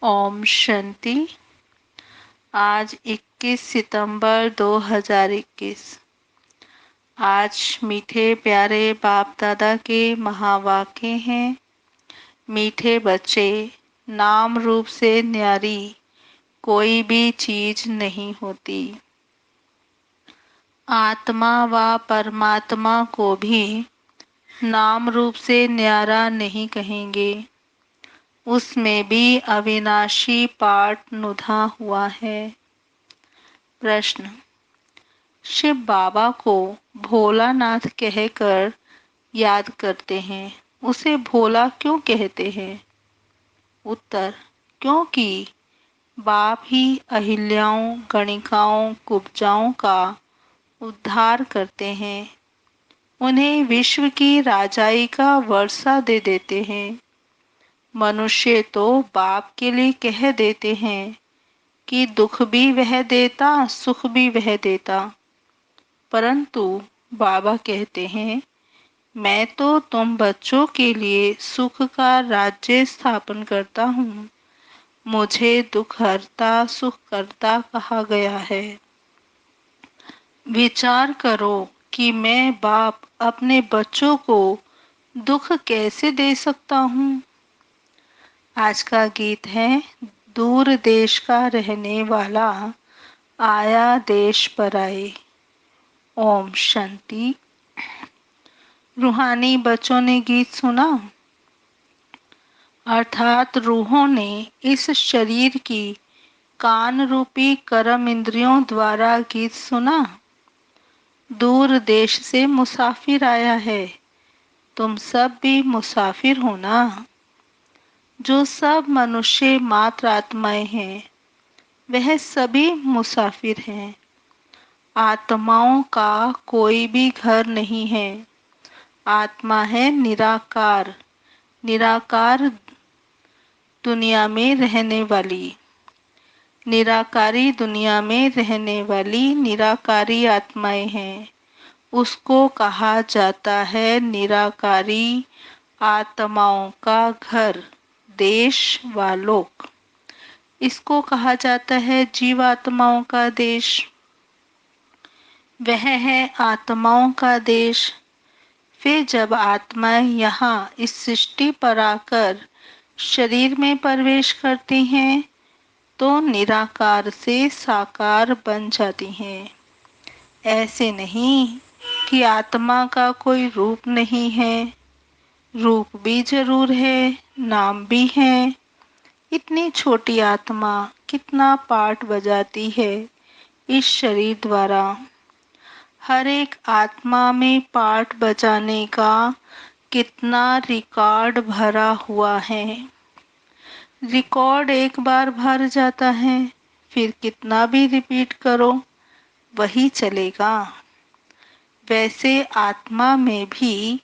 ओम शांति। आज 21 सितंबर 2021। आज मीठे प्यारे बाप दादा के महावाक्य हैं। मीठे बच्चे, नाम रूप से न्यारी कोई भी चीज नहीं होती। आत्मा व परमात्मा को भी नाम रूप से न्यारा नहीं कहेंगे। उसमें भी अविनाशी पाठ नुधा हुआ है। प्रश्न: शिव बाबा को भोलानाथ कहकर याद करते हैं, उसे भोला क्यों कहते हैं? उत्तर: क्योंकि बाप ही अहिल्याओं, गणिकाओं, कुब्जाओं का उद्धार करते हैं। उन्हें विश्व की राजाई का वर्षा दे देते हैं। मनुष्य तो बाप के लिए कह देते हैं कि दुख भी वह देता, सुख भी वह देता, परंतु बाबा कहते हैं, मैं तो तुम बच्चों के लिए सुख का राज्य स्थापन करता हूँ। मुझे दुख हरता, सुख करता कहा गया है। विचार करो कि मैं बाप अपने बच्चों को दुख कैसे दे सकता हूँ। आज का गीत है, दूर देश का रहने वाला आया देश पर आए। ओम शांति। रूहानी बच्चों ने गीत सुना, अर्थात रूहों ने इस शरीर की कान रूपी कर्म इंद्रियों द्वारा गीत सुना। दूर देश से मुसाफिर आया है, तुम सब भी मुसाफिर हो ना। जो सब मनुष्य मात्र आत्माएं हैं, वह सभी मुसाफिर हैं। आत्माओं का कोई भी घर नहीं है। आत्मा है निराकार, निराकार दुनिया में रहने वाली, निराकारी दुनिया में रहने वाली निराकारी आत्माएं हैं। उसको कहा जाता है निराकारी आत्माओं का घर, देश व लोक। इसको कहा जाता है जीवात्माओं का देश। वह है आत्माओं का देश। फिर जब आत्माएं यहाँ इस सृष्टि पर आकर शरीर में प्रवेश करती हैं, तो निराकार से साकार बन जाती हैं। ऐसे नहीं कि आत्मा का कोई रूप नहीं है। रूप भी जरूर है, नाम भी है। इतनी छोटी आत्मा कितना पाठ बजाती है इस शरीर द्वारा। हर एक आत्मा में पाठ बजाने का कितना रिकॉर्ड भरा हुआ है। रिकॉर्ड एक बार भर जाता है, फिर कितना भी रिपीट करो वही चलेगा। वैसे आत्मा में भी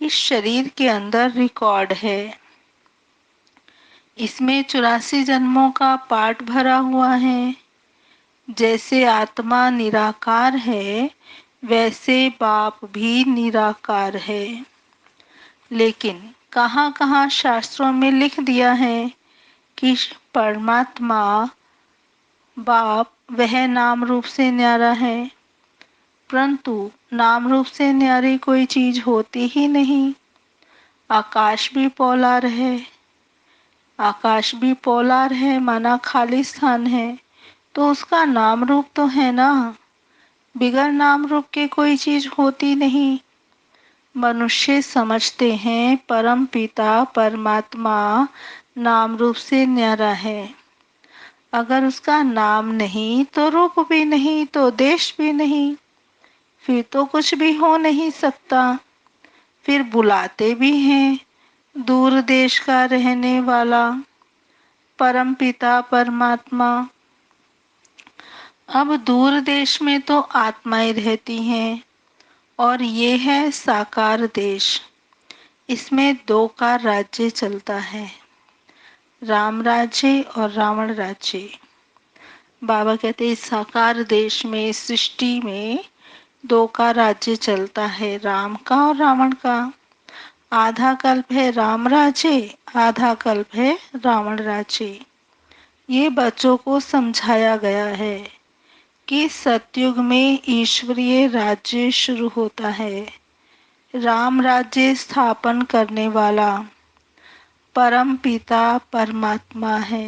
इस शरीर के अंदर रिकॉर्ड है। इसमें 84 जन्मों का पाठ भरा हुआ है। जैसे आत्मा निराकार है, वैसे बाप भी निराकार है। लेकिन कहाँ-कहाँ शास्त्रों में लिख दिया है कि परमात्मा बाप वह नाम रूप से न्यारा है, परंतु नाम रूप से न्यारी कोई चीज होती ही नहीं। आकाश भी पोलार है, आकाश भी पोलार है माना खाली स्थान है, तो उसका नाम रूप तो है ना। बिगर नाम रूप के कोई चीज होती नहीं। मनुष्य समझते हैं परम पिता परमात्मा नाम रूप से न्यारा है। अगर उसका नाम नहीं तो रूप भी नहीं, तो देश भी नहीं, फिर तो कुछ भी हो नहीं सकता। फिर बुलाते भी हैं दूर देश का रहने वाला परम पिता परमात्मा। अब दूर देश में तो आत्माएं रहती हैं और ये है साकार देश। इसमें दो का राज्य चलता है, राम राज्य और रावण राज्य। बाबा कहते हैं साकार देश में, सृष्टि में दो का राज्य चलता है, राम का और रावण का। आधा कल्प है राम राज्य, आधा कल्प है रावण राज्य। ये बच्चों को समझाया गया है कि सतयुग में ईश्वरीय राज्य शुरू होता है। राम राज्य स्थापन करने वाला परम पिता परमात्मा है।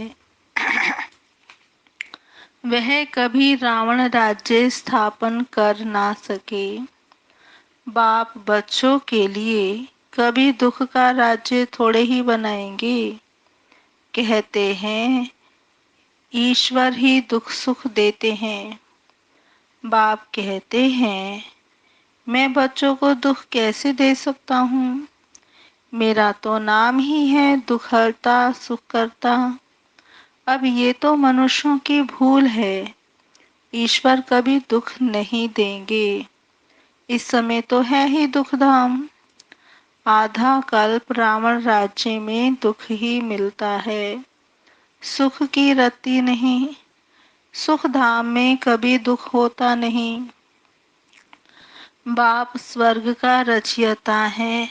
वह कभी रावण राज्य स्थापन कर ना सके। बाप बच्चों के लिए कभी दुख का राज्य थोड़े ही बनाएंगे। कहते हैं ईश्वर ही दुख सुख देते हैं। बाप कहते हैं मैं बच्चों को दुख कैसे दे सकता हूँ। मेरा तो नाम ही है दुख हरता सुख करता। अब ये तो मनुष्यों की भूल है। ईश्वर कभी दुख नहीं देंगे। इस समय तो है ही दुख धाम। आधा कल्प रावण राज्य में दुख ही मिलता है, सुख की रत्ती नहीं। सुख धाम में कभी दुख होता नहीं। बाप स्वर्ग का रचयिता है।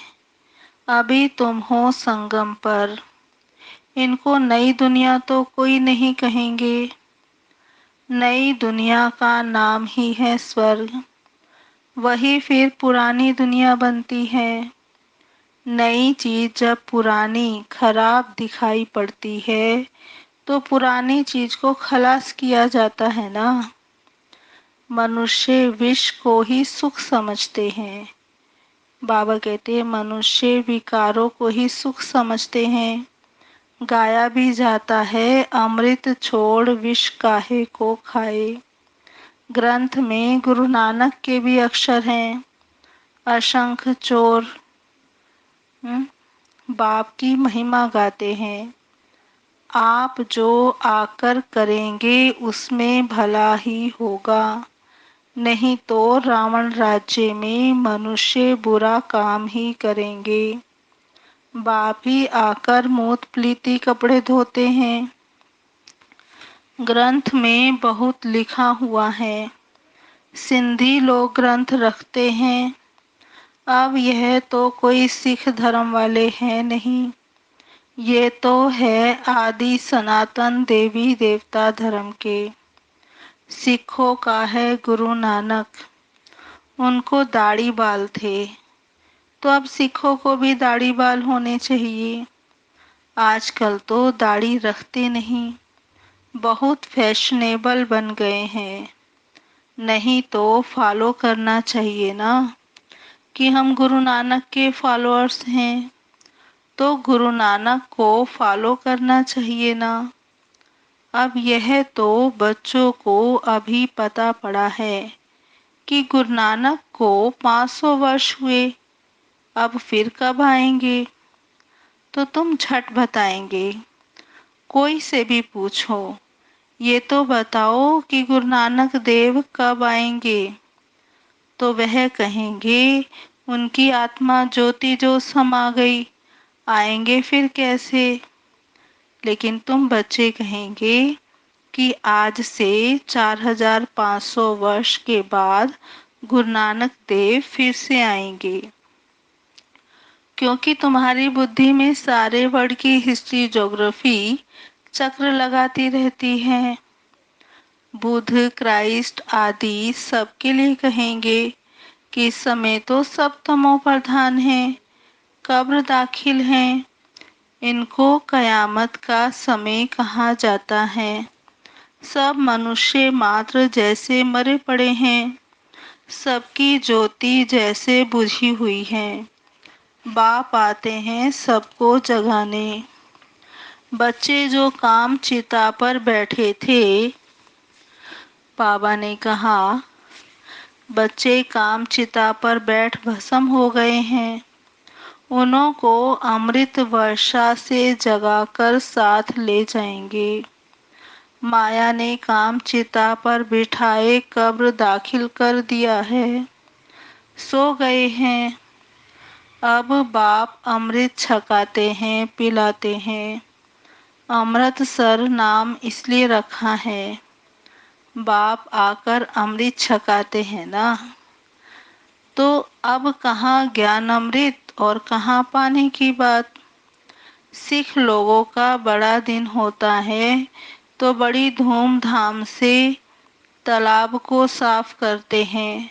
अभी तुम हो संगम पर। इनको नई दुनिया तो कोई नहीं कहेंगे। नई दुनिया का नाम ही है स्वर्ग। वही फिर पुरानी दुनिया बनती है। नई चीज जब पुरानी खराब दिखाई पड़ती है तो पुरानी चीज को खलास किया जाता है ना। मनुष्य विष को ही सुख समझते हैं। बाबा कहते हैं मनुष्य विकारों को ही सुख समझते हैं। गाया भी जाता है अमृत छोड़ विष काहे को खाए। ग्रंथ में गुरु नानक के भी अक्षर हैं। असंख्य चोर बाप की महिमा गाते हैं। आप जो आकर करेंगे उसमें भला ही होगा। नहीं तो रावण राज्य में मनुष्य बुरा काम ही करेंगे। बाप ही आकर मूत प्लीति कपड़े धोते हैं। ग्रंथ में बहुत लिखा हुआ है। सिंधी लोग ग्रंथ रखते हैं। अब यह तो कोई सिख धर्म वाले हैं नहीं। ये तो है आदि सनातन देवी देवता धर्म के। सिखों का है गुरु नानक। उनको दाढ़ी बाल थे तो अब सिखों को भी दाढ़ी बाल होने चाहिए। आजकल तो दाढ़ी रखते नहीं, बहुत फैशनेबल बन गए हैं। नहीं तो फॉलो करना चाहिए ना कि हम गुरु नानक के फॉलोअर्स हैं, तो गुरु नानक को फॉलो करना चाहिए ना। अब यह तो बच्चों को अभी पता पड़ा है कि गुरु नानक को 500 वर्ष हुए। अब फिर कब आएंगे तो तुम झट बताएंगे। कोई से भी पूछो ये तो बताओ कि गुरु नानक देव कब आएंगे, तो वह कहेंगे उनकी आत्मा ज्योति जो समा गई, आएंगे फिर कैसे। लेकिन तुम बच्चे कहेंगे कि आज से 4500 वर्ष के बाद गुरु नानक देव फिर से आएंगे। क्योंकि तुम्हारी बुद्धि में सारे वर्ड की हिस्ट्री ज्योग्राफी चक्र लगाती रहती है। बुद्ध क्राइस्ट आदि सबके लिए कहेंगे कि इस समय तो सब तमो प्रधान है, कब्र दाखिल हैं। इनको कयामत का समय कहा जाता है। सब मनुष्य मात्र जैसे मरे पड़े हैं, सबकी ज्योति जैसे बुझी हुई है। बाप आते हैं सबको जगाने। बच्चे जो काम चिता पर बैठे थे, बाबा ने कहा बच्चे काम चिता पर बैठ भस्म हो गए हैं। उन्हों को अमृत वर्षा से जगाकर साथ ले जाएंगे। माया ने काम चिता पर बिठाए कब्र दाखिल कर दिया है, सो गए हैं। अब बाप अमृत छकाते हैं, पिलाते हैं। अमृतसर नाम इसलिए रखा है, बाप आकर अमृत छकाते हैं ना। तो अब कहाँ ज्ञान अमृत और कहाँ पाने की बात। सिख लोगों का बड़ा दिन होता है तो बड़ी धूमधाम से तालाब को साफ करते हैं,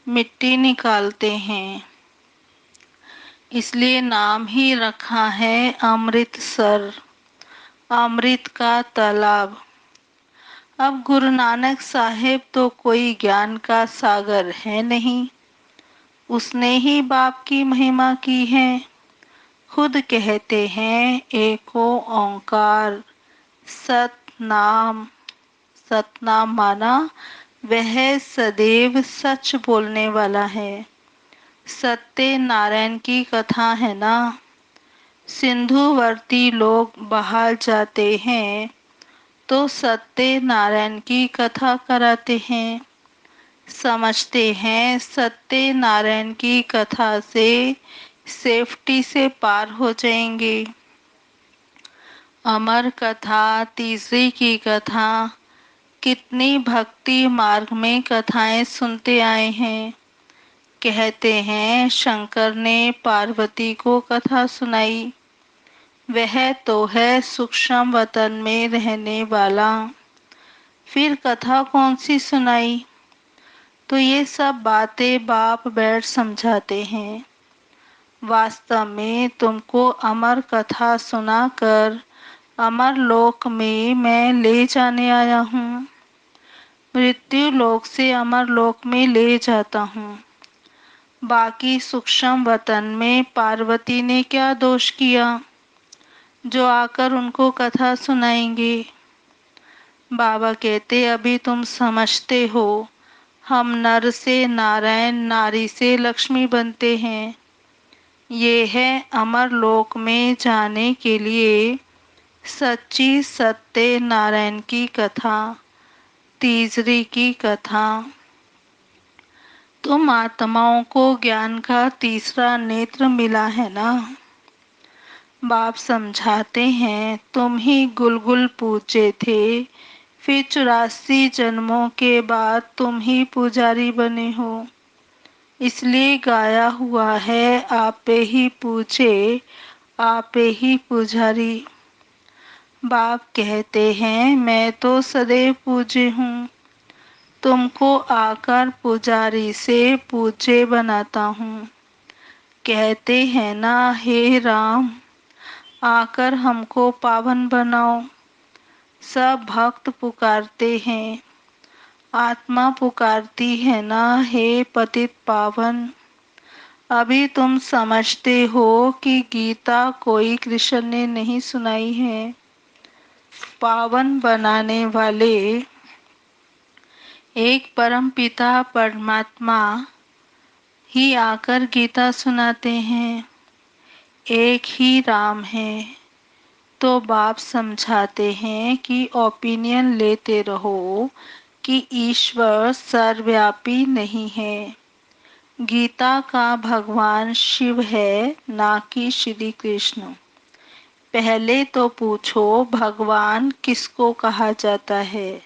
मिट्टी निकालते हैं। इसलिए नाम ही रखा है अमृतसर, अमृत का तालाब। अब गुरु नानक साहेब तो कोई ज्ञान का सागर है नहीं, उसने ही बाप की महिमा की है। खुद कहते हैं एको ओंकार सतनाम। सतनाम माना वह सदैव सच बोलने वाला है। सत्य नारायण की कथा है ना। सिंधुवर्ती लोग बाहर जाते हैं तो सत्य नारायण की कथा कराते हैं। समझते हैं सत्य नारायण की कथा से सेफ्टी से पार हो जाएंगे। अमर कथा, तीसरी की कथा, कितनी भक्ति मार्ग में कथाएं सुनते आए हैं। कहते हैं शंकर ने पार्वती को कथा सुनाई, वह तो है सूक्ष्म वतन में रहने वाला, फिर कथा कौन सी सुनाई। तो ये सब बातें बाप बैठ समझाते हैं। वास्तव में तुमको अमर कथा सुनाकर अमर लोक में मैं ले जाने आया हूँ। मृत्यु लोक से अमर लोक में ले जाता हूँ। बाकी सूक्ष्म वतन में पार्वती ने क्या दोष किया जो आकर उनको कथा सुनाएंगे। बाबा कहते अभी तुम समझते हो, हम नर से नारायण, नारी से लक्ष्मी बनते हैं। ये है अमर लोक में जाने के लिए सच्ची सत्य नारायण की कथा, तीसरी की कथा। तुम आत्माओं को ज्ञान का तीसरा नेत्र मिला है ना। बाप समझाते हैं तुम ही गुलगुल पूजे थे, फिर 84 जन्मों के बाद तुम ही पुजारी बने हो। इसलिए गाया हुआ है आपे ही पूजे, आपे ही पुजारी। बाप कहते हैं मैं तो सदैव पूजे हूँ, तुमको आकर पुजारी से पूजे बनाता हूँ। कहते हैं ना हे राम, आकर हमको पावन बनाओ। सब भक्त पुकारते हैं, आत्मा पुकारती है ना हे पतित पावन। अभी तुम समझते हो कि गीता कोई कृष्ण ने नहीं सुनाई है। पावन बनाने वाले एक परम पिता परमात्मा ही आकर गीता सुनाते हैं। एक ही राम है। तो बाप समझाते हैं कि ओपिनियन लेते रहो कि ईश्वर सर्वव्यापी नहीं है। गीता का भगवान शिव है, ना कि श्री कृष्ण। पहले तो पूछो भगवान किसको कहा जाता है,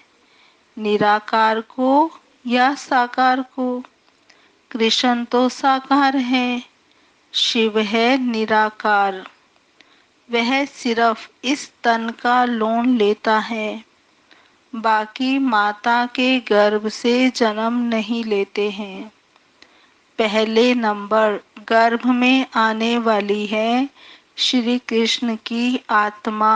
निराकार को या साकार को। कृष्ण तो साकार है, शिव है निराकार। वह सिर्फ इस तन का लोन लेता है, बाकी माता के गर्भ से जन्म नहीं लेते हैं। पहले नंबर गर्भ में आने वाली है श्री कृष्ण की आत्मा।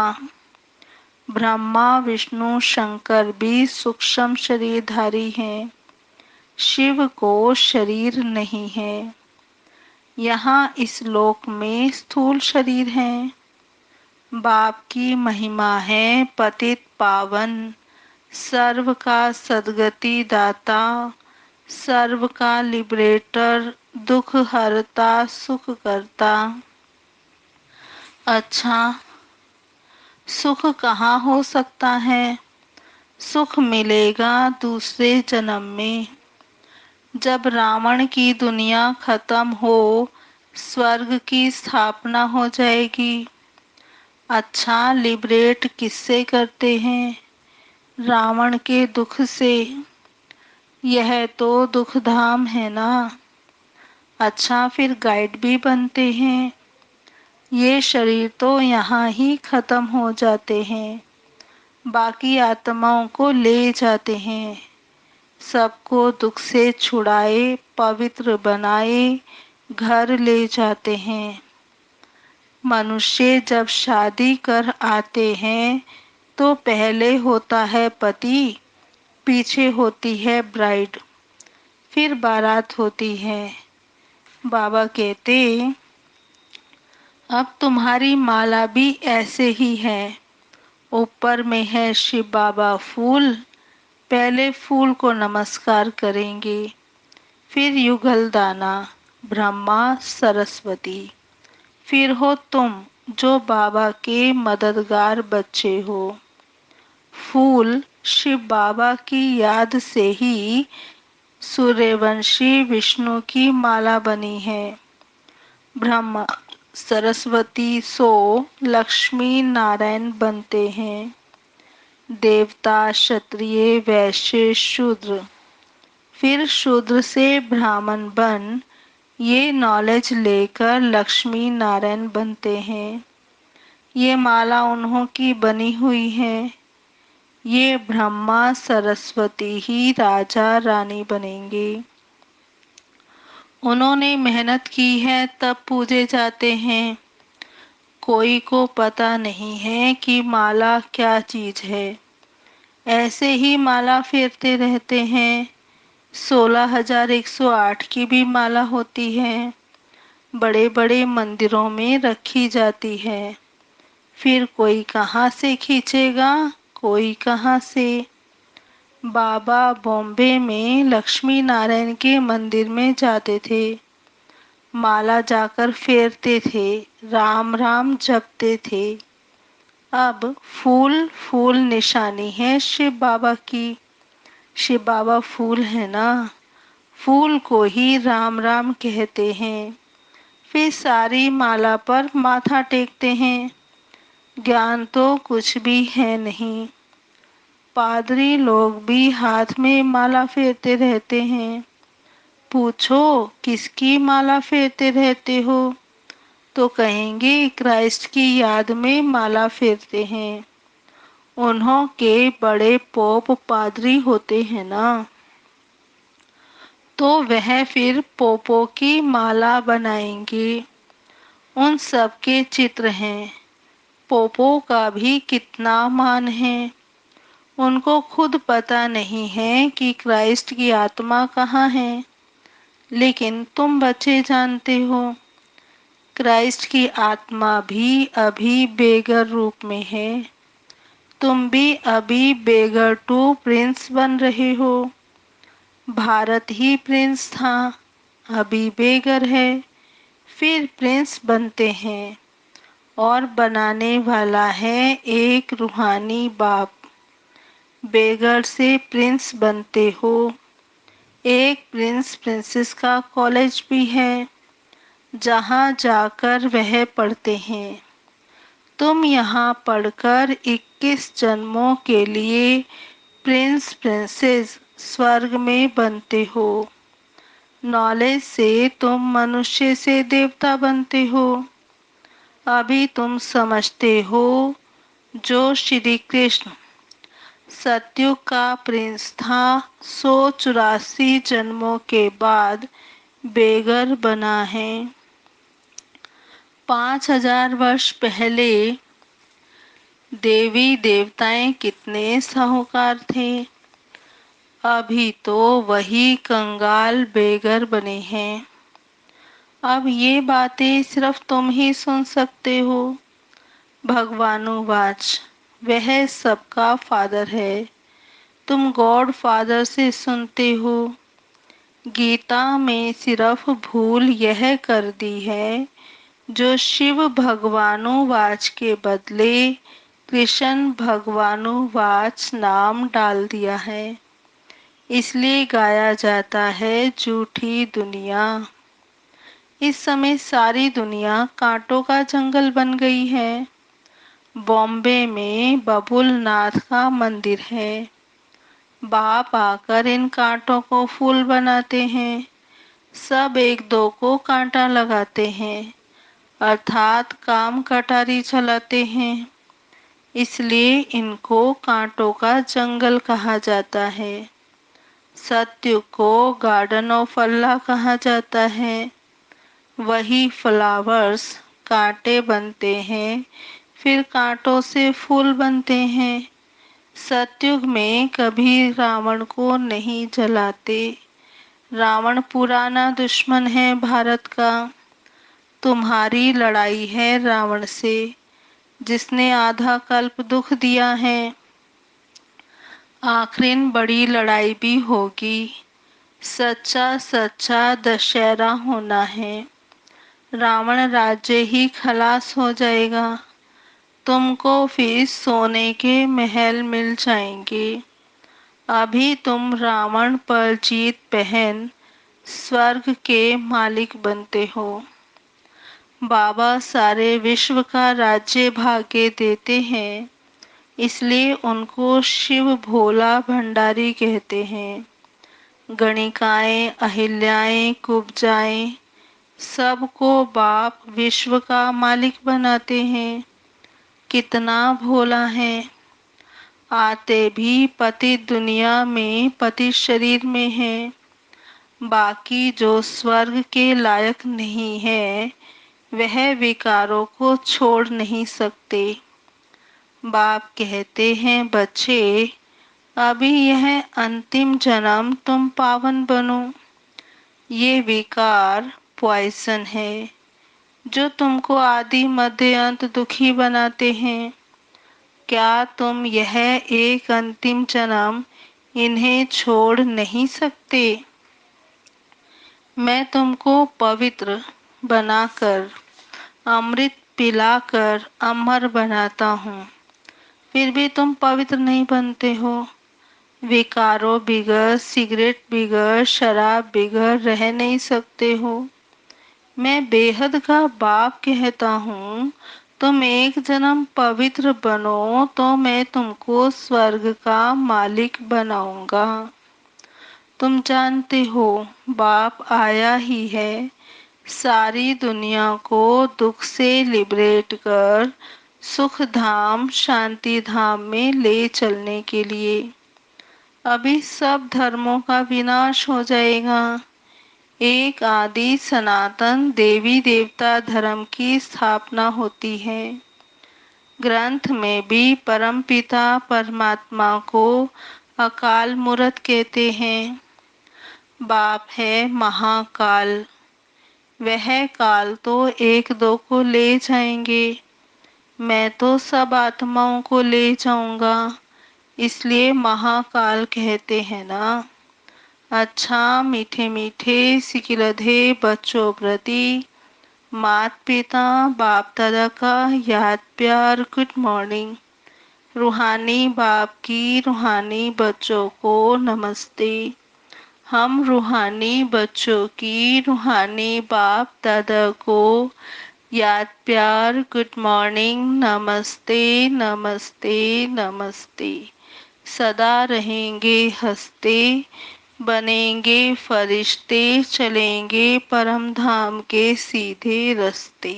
ब्रह्मा विष्णु शंकर भी सूक्ष्म शरीरधारी हैं, शिव को शरीर नहीं है। यहाँ इस लोक में स्थूल शरीर है। बाप की महिमा है पतित पावन, सर्व का सद्गति दाता, सर्व का लिबरेटर, दुख हरता सुख करता। अच्छा, सुख कहाँ हो सकता है? सुख मिलेगा दूसरे जन्म में, जब रावण की दुनिया खत्म हो, स्वर्ग की स्थापना हो जाएगी। अच्छा, लिबरेट किससे करते हैं? रावण के दुख से। यह तो दुख धाम है ना। अच्छा, फिर गाइड भी बनते हैं। ये शरीर तो यहाँ ही खत्म हो जाते हैं, बाकी आत्माओं को ले जाते हैं। सबको दुख से छुड़ाए, पवित्र बनाए, घर ले जाते हैं। मनुष्य जब शादी कर आते हैं तो पहले होता है पति, पीछे होती है ब्राइड, फिर बारात होती है। बाबा कहते, अब तुम्हारी माला भी ऐसे ही है। ऊपर में है शिव बाबा फूल, पहले फूल को नमस्कार करेंगे, फिर युगल दाना, ब्रह्मा, सरस्वती, फिर हो तुम जो बाबा के मददगार बच्चे हो। फूल शिव बाबा की याद से ही सूर्यवंशी विष्णु की माला बनी है। ब्रह्मा सरस्वती सो लक्ष्मी नारायण बनते हैं। देवता क्षत्रिय वैश्य शूद्र, फिर शूद्र से ब्राह्मण बन ये नॉलेज लेकर लक्ष्मी नारायण बनते हैं। ये माला उन्हों की बनी हुई है। ये ब्रह्मा सरस्वती ही राजा रानी बनेंगे। उन्होंने मेहनत की है तब पूजे जाते हैं। कोई को पता नहीं है कि माला क्या चीज है। ऐसे ही माला फेरते रहते हैं। 16,108 की भी माला होती है। बड़े बड़े मंदिरों में रखी जाती है। फिर कोई कहाँ से खींचेगा, कोई कहाँ से। बाबा बॉम्बे में लक्ष्मी नारायण के मंदिर में जाते थे। माला जाकर फेरते थे, राम राम जपते थे। अब फूल फूल निशानी है शिव बाबा की। शिव बाबा फूल है ना, फूल को ही राम राम कहते हैं। फिर सारी माला पर माथा टेकते हैं। ज्ञान तो कुछ भी है नहीं। पादरी लोग भी हाथ में माला फेरते रहते हैं। पूछो किसकी माला फेरते रहते हो, तो कहेंगे क्राइस्ट की याद में माला फेरते हैं। उन्हों के बड़े पोप पादरी होते हैं ना, तो वह फिर पोपों की माला बनाएंगे। उन सब के चित्र हैं। पोपों का भी कितना मान है। उनको खुद पता नहीं है कि क्राइस्ट की आत्मा कहाँ है, लेकिन तुम बच्चे जानते हो। क्राइस्ट की आत्मा भी अभी बेगर रूप में है। तुम भी अभी बेगर टू प्रिंस बन रहे हो। भारत ही प्रिंस था, अभी बेगर है, फिर प्रिंस बनते हैं। और बनाने वाला है एक रूहानी बाप। बेगर से प्रिंस बनते हो। एक प्रिंस प्रिंसेस का कॉलेज भी है, जहाँ जाकर वह पढ़ते हैं। तुम यहाँ पढ़कर 21 जन्मों के लिए प्रिंस प्रिंसेस स्वर्ग में बनते हो। नॉलेज से तुम मनुष्य से देवता बनते हो। अभी तुम समझते हो जो श्री कृष्ण सतयुग का प्रिंस था, 184 जन्मों के बाद बेगर बना है। 5,000 वर्ष पहले देवी देवताएं कितने साहूकार थे। अभी तो वही कंगाल बेगर बने हैं। अब ये बातें सिर्फ तुम ही सुन सकते हो। भगवानुवाच, वह सबका फादर है। तुम गॉड फादर से सुनते हो। गीता में सिर्फ भूल यह कर दी है जो शिव भगवानुवाच के बदले कृष्ण भगवानुवाच नाम डाल दिया है। इसलिए गाया जाता है झूठी दुनिया। इस समय सारी दुनिया कांटों का जंगल बन गई है। बॉम्बे में बबुलनाथ का मंदिर है। बाप आकर इन कांटों को फूल बनाते हैं। सब एक दो को कांटा लगाते हैं, अर्थात काम कटारी चलाते हैं। इसलिए इनको कांटों का जंगल कहा जाता है। सत्युग को गार्डन ऑफ अल्लाह कहा जाता है। वही फ्लावर्स कांटे बनते हैं, फिर कांटों से फूल बनते हैं। सतयुग में कभी रावण को नहीं जलाते। रावण पुराना दुश्मन है भारत का। तुम्हारी लड़ाई है रावण से, जिसने आधा कल्प दुख दिया है। आखिर बड़ी लड़ाई भी होगी। सच्चा सच्चा दशहरा होना है। रावण राज्य ही खलास हो जाएगा। तुमको फिर सोने के महल मिल जाएंगे। अभी तुम रावण पर जीत पहन स्वर्ग के मालिक बनते हो। बाबा सारे विश्व का राज्य भाग्य देते हैं, इसलिए उनको शिव भोला भंडारी कहते हैं। गणिकाएं, अहिल्याएं, कुब्जाएं, सबको बाप विश्व का मालिक बनाते हैं। कितना भोला है। आते भी पति दुनिया में पति शरीर में है। बाकी जो स्वर्ग के लायक नहीं है, वह विकारों को छोड़ नहीं सकते। बाप कहते हैं बच्चे, अभी यह अंतिम जन्म तुम पावन बनो। ये विकार पॉइजन है, जो तुमको आदि मध्य अंत दुखी बनाते हैं। क्या तुम यह एक अंतिम जन्म इन्हें छोड़ नहीं सकते? मैं तुमको पवित्र बनाकर, अमृत पिलाकर अमर बनाता हूँ, फिर भी तुम पवित्र नहीं बनते हो। विकारों बिगर, सिगरेट बिगर, शराब बिगर रह नहीं सकते हो। मैं बेहद का बाप कहता हूँ, तुम एक जन्म पवित्र बनो तो मैं तुमको स्वर्ग का मालिक बनाऊंगा। तुम जानते हो बाप आया ही है सारी दुनिया को दुख से लिबरेट कर सुख धाम शांति धाम में ले चलने के लिए। अभी सब धर्मों का विनाश हो जाएगा। एक आदि सनातन देवी देवता धर्म की स्थापना होती है। ग्रंथ में भी परमपिता परमात्मा को अकाल मूर्त कहते हैं। बाप है महाकाल। वह काल तो एक दो को ले जाएंगे, मैं तो सब आत्माओं को ले जाऊंगा, इसलिए महाकाल कहते हैं ना। अच्छा मीठे मीठे सिकिलधे बच्चों प्रति मात पिता बाप दादा का याद प्यार गुड मॉर्निंग। रूहानी बाप की रूहानी बच्चों को नमस्ते। हम रूहानी बच्चों की रूहानी बाप दादा को याद प्यार गुड मॉर्निंग नमस्ते नमस्ते नमस्ते। सदा रहेंगे हंसते, बनेंगे फरिश्ते, चलेंगे परम धाम के सीधे रास्ते।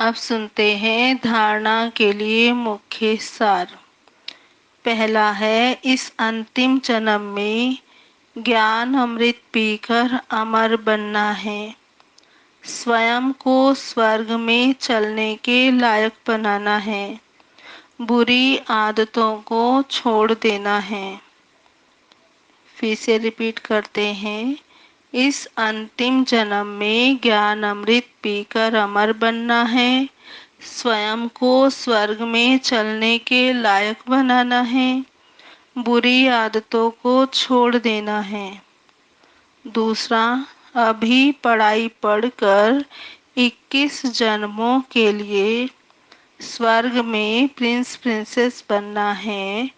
अब सुनते हैं धारणा के लिए मुख्य सार। पहला है, इस अंतिम जन्म में ज्ञान अमृत पीकर अमर बनना है। स्वयं को स्वर्ग में चलने के लायक बनाना है। बुरी आदतों को छोड़ देना है। फिर से रिपीट करते हैं, इस अंतिम जन्म में ज्ञान अमृत पीकर अमर बनना है। स्वयं को स्वर्ग में चलने के लायक बनाना है। बुरी आदतों को छोड़ देना है। दूसरा, अभी पढ़ाई पढ़कर 21 जन्मों के लिए स्वर्ग में प्रिंस प्रिंसेस बनना है।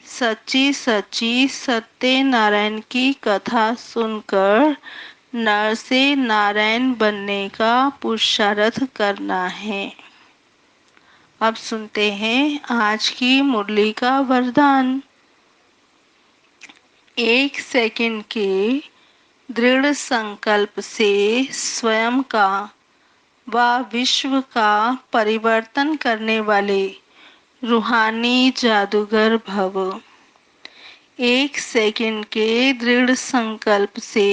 सच्ची सच्ची सत्य नारायण की कथा सुनकर नर से नारायण बनने का पुरुषार्थ करना है। अब सुनते हैं आज की मुरली का वरदान। 1 सेकंड के दृढ़ संकल्प से स्वयं का व विश्व का परिवर्तन करने वाले रूहानी जादूगर भव। 1 सेकंड के दृढ़ संकल्प से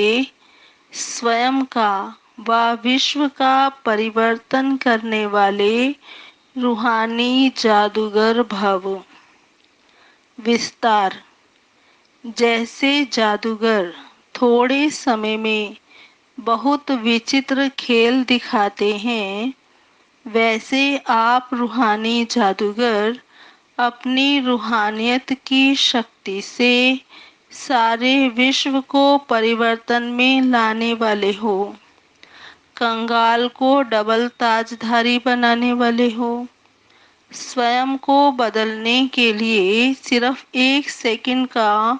स्वयं का व विश्व का परिवर्तन करने वाले रूहानी जादूगर भव। विस्तार। जैसे जादूगर थोड़े समय में बहुत विचित्र खेल दिखाते हैं, वैसे आप रूहानी जादूगर अपनी रूहानियत की शक्ति से सारे विश्व को परिवर्तन में लाने वाले हो। कंगाल को डबल ताजधारी बनाने वाले हो। स्वयं को बदलने के लिए सिर्फ 1 सेकंड का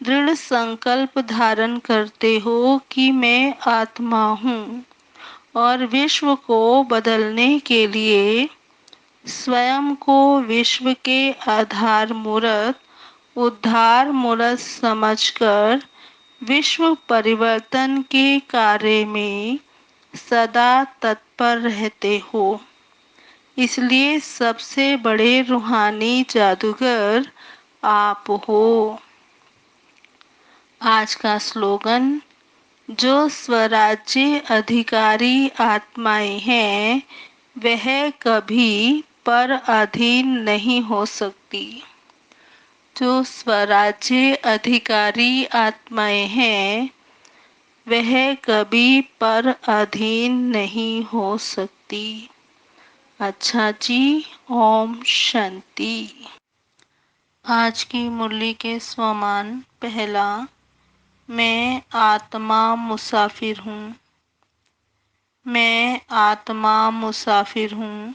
दृढ़ संकल्प धारण करते हो कि मैं आत्मा हूँ, और विश्व को बदलने के लिए स्वयं को विश्व के आधार मूर्त उद्धार मूर्त समझकर विश्व परिवर्तन के कार्य में सदा तत्पर रहते हो। इसलिए सबसे बड़े रूहानी जादूगर आप हो। आज का स्लोगन। जो स्वराज्य अधिकारी आत्माएं हैं, वह कभी पर अधीन नहीं हो सकती। जो स्वराज्य अधिकारी आत्माएं हैं, वह कभी पर अधीन नहीं हो सकती। अच्छा जी, ओम शांति। आज की मुरली के स्वमान। पहला, मैं आत्मा मुसाफिर हूँ। मैं आत्मा मुसाफिर हूँ।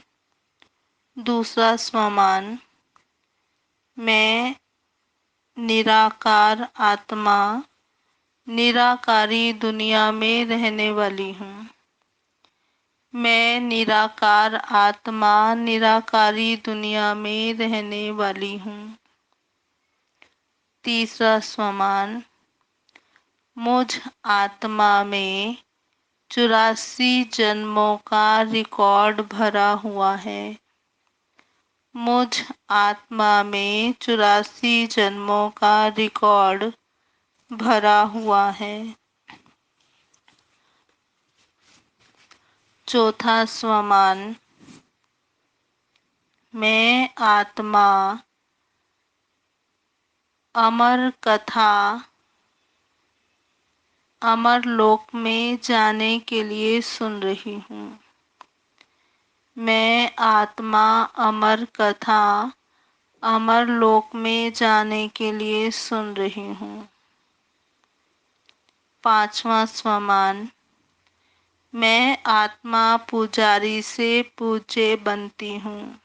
दूसरा स्वमान। मैं निराकार आत्मा निराकारी दुनिया में रहने वाली हूँ। मैं निराकार आत्मा निराकारी दुनिया में रहने वाली हूँ। तीसरा स्वमान। मुझ आत्मा में 84 जन्मों का रिकॉर्ड भरा हुआ है। मुझ आत्मा में 84 जन्मों का रिकॉर्ड भरा हुआ है। चौथा स्वमान। मैं आत्मा अमर कथा अमर लोक में जाने के लिए सुन रही हूँ। मैं आत्मा अमर कथा अमर लोक में जाने के लिए सुन रही हूँ। पांचवा स्वमान। मैं आत्मा पुजारी से पूज्य बनती हूँ।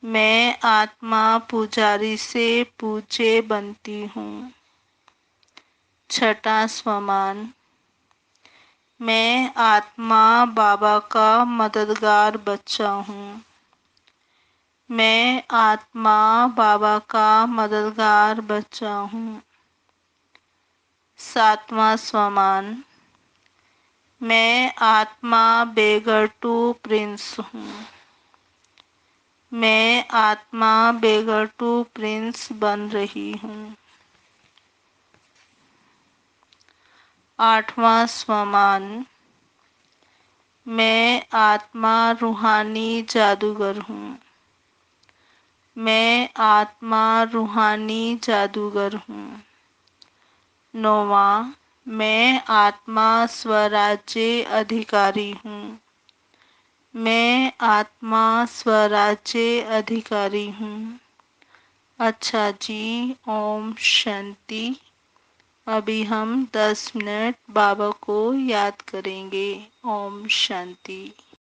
मैं आत्मा पुजारी से पूज्य बनती हूँ। छठा स्वमान। मैं आत्मा बाबा का मददगार बच्चा हूँ। मैं आत्मा बाबा का मददगार बच्चा हूँ। सातवां स्वमान। मैं आत्मा बेगरटू प्रिंस हूँ। मैं आत्मा बेगरटू प्रिंस बन रही हूँ। आठवां स्वमान। मैं आत्मा रूहानी जादूगर हूँ। मैं आत्मा रूहानी जादूगर हूँ। नौवां। मैं आत्मा स्वराज्य अधिकारी हूँ। मैं आत्मा स्वराज्य अधिकारी हूँ। अच्छा जी, ओम शांति। अभी हम 10 मिनट बाबा को याद करेंगे। ओम शांति।